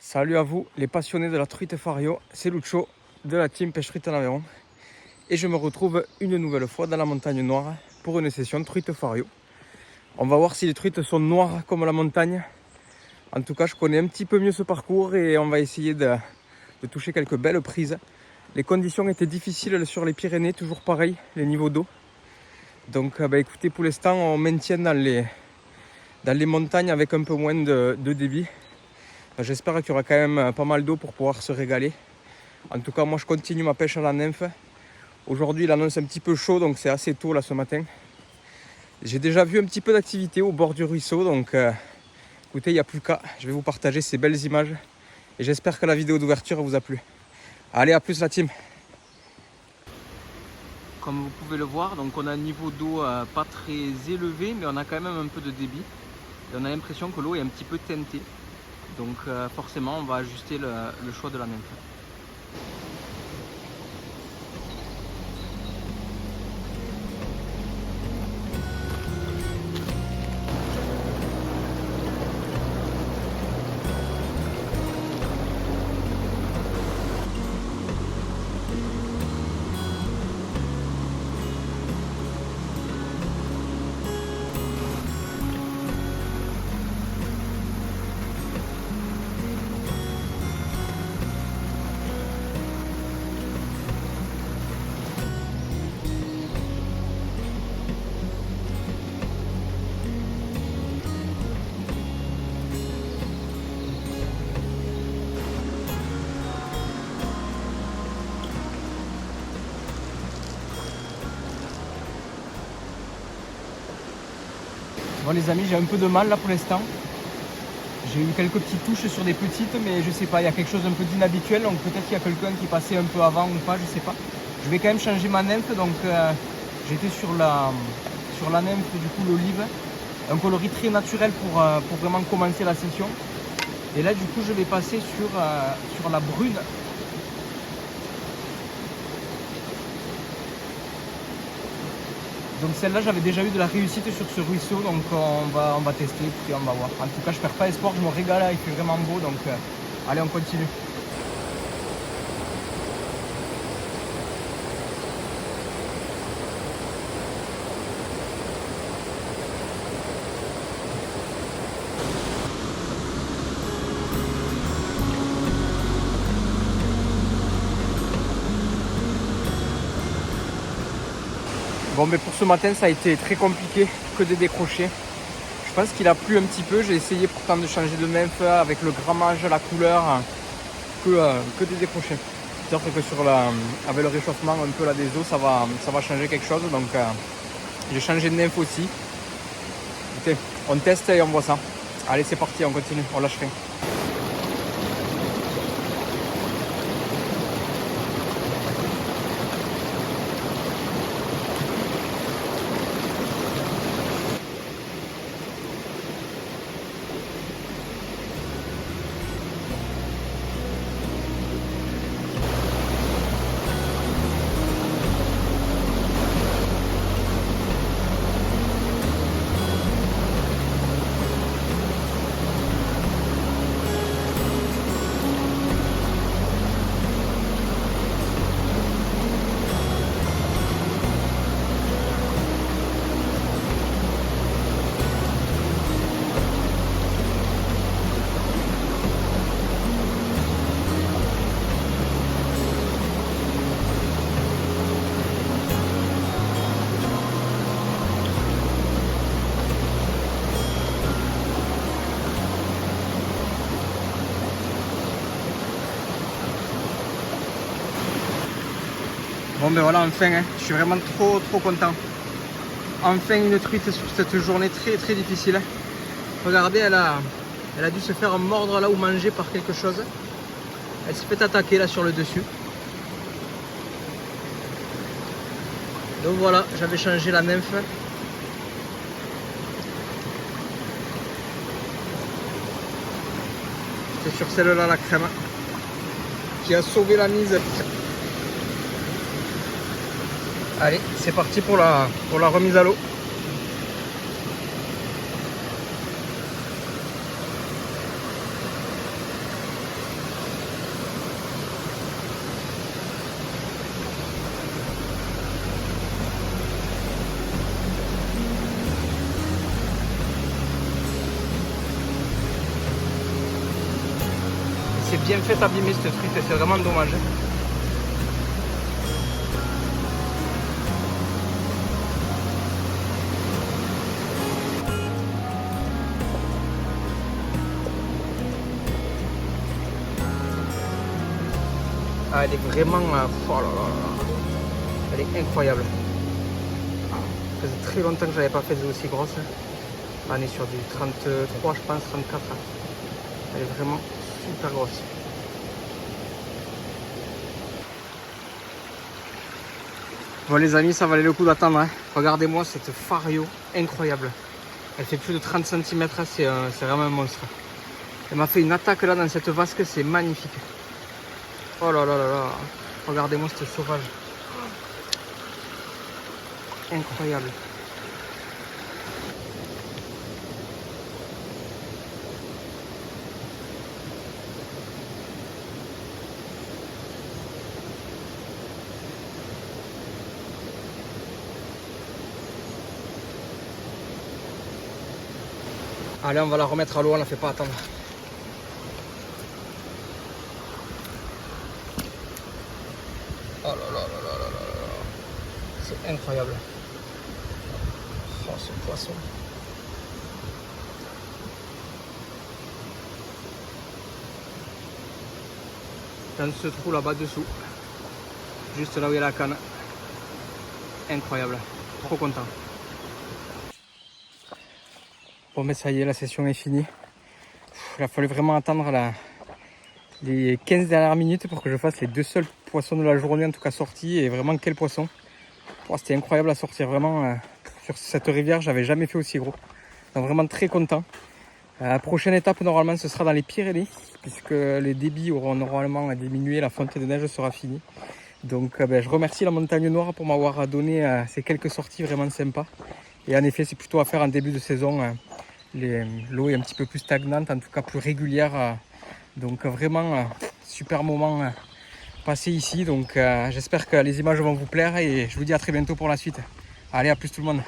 Salut à vous les passionnés de la truite fario, c'est Lucho de la team Pêche Truite en Aveyron. Et je me retrouve une nouvelle fois dans la montagne noire pour une session de truite fario. On va voir si les truites sont noires comme la montagne. En tout cas, je connais un petit peu mieux ce parcours et on va essayer de toucher quelques belles prises. Les conditions étaient difficiles sur les Pyrénées, toujours pareil, les niveaux d'eau. Donc écoutez, pour l'instant, on maintient dans les montagnes avec un peu moins de débit. J'espère qu'il y aura quand même pas mal d'eau pour pouvoir se régaler. En tout cas, moi je continue ma pêche à la nymphe. Aujourd'hui, il annonce un petit peu chaud, donc c'est assez tôt là ce matin. J'ai déjà vu un petit peu d'activité au bord du ruisseau, donc écoutez, il n'y a plus qu'à. Je vais vous partager ces belles images et j'espère que la vidéo d'ouverture vous a plu. Allez, à plus la team. Comme vous pouvez le voir, donc on a un niveau d'eau pas très élevé, mais on a quand même un peu de débit. Et on a l'impression que l'eau est un petit peu teintée. Donc forcément, on va ajuster le choix de la nymphe. Bon les amis, j'ai un peu de mal là pour l'instant. J'ai eu quelques petites touches sur des petites, mais je sais pas, il y a quelque chose un peu d'inhabituel, donc peut-être qu'il y a quelqu'un qui passait un peu avant ou pas, je sais pas. Je vais quand même changer ma nymphe, donc j'étais sur la nymphe du coup l'olive, un coloris très naturel pour vraiment commencer la session. Et là du coup je vais passer sur la brune. Donc celle-là, j'avais déjà eu de la réussite sur ce ruisseau, donc on va tester et on va voir. En tout cas, je perds pas espoir, je me régale, il fait vraiment beau, donc allez, on continue. Bon, mais pour ce matin, ça a été très compliqué, que des décrochés. Je pense qu'il a plu un petit peu. J'ai essayé pourtant de changer de nymphe avec le grammage, la couleur, que des décrochés. Peut-être que avec le réchauffement un peu là des eaux, ça va changer quelque chose. Donc j'ai changé de nymphe aussi. Écoutez, on teste et on voit ça. Allez, c'est parti, on continue, on lâche rien. Bon ben voilà, enfin, hein, je suis vraiment trop content. Enfin une truite sur cette journée très difficile. Regardez, elle a dû se faire mordre là ou manger par quelque chose. Elle s'est fait attaquer là sur le dessus. Donc voilà, j'avais changé la nymphe. C'est sur celle-là la crème qui a sauvé la mise. Allez, c'est parti pour la remise à l'eau. bien fait abîmer cette truite et c'est vraiment dommage. Ah, elle est vraiment... oh là là là. Elle est incroyable. Ça faisait très longtemps que je n'avais pas fait des aussi grosses. On est sur du 33 je pense, 34. Elle est vraiment super grosse. Bon les amis, ça valait le coup d'attendre. Hein. Regardez-moi cette fario incroyable. Elle fait plus de 30 cm, c'est vraiment un monstre. Elle m'a fait une attaque là dans cette vasque, c'est magnifique. Oh là là là là. Regardez-moi cette sauvage. Incroyable. Allez, on va la remettre à l'eau, on la fait pas attendre. Oh là là là là là là là. C'est incroyable. Oh ce poisson. Dans ce trou là-bas dessous. Juste là où il y a la canne. Incroyable. Trop content. Bon mais ça y est, la session est finie. Il a fallu vraiment attendre les 15 dernières minutes pour que je fasse les 2 seuls poissons de la journée, en tout cas sortis. Et vraiment quel poisson. Oh, c'était incroyable à sortir, vraiment. Sur cette rivière, j'avais jamais fait aussi gros. Donc vraiment très content. La prochaine étape normalement ce sera dans les Pyrénées, puisque les débits auront normalement diminué, la fonte de neige sera finie. Donc je remercie la Montagne Noire pour m'avoir donné ces quelques sorties vraiment sympas. Et en effet c'est plutôt à faire en début de saison. L'eau est un petit peu plus stagnante, en tout cas plus régulière. Donc vraiment super moment passé ici. Donc j'espère que les images vont vous plaire et je vous dis à très bientôt pour la suite. Allez, à plus tout le monde.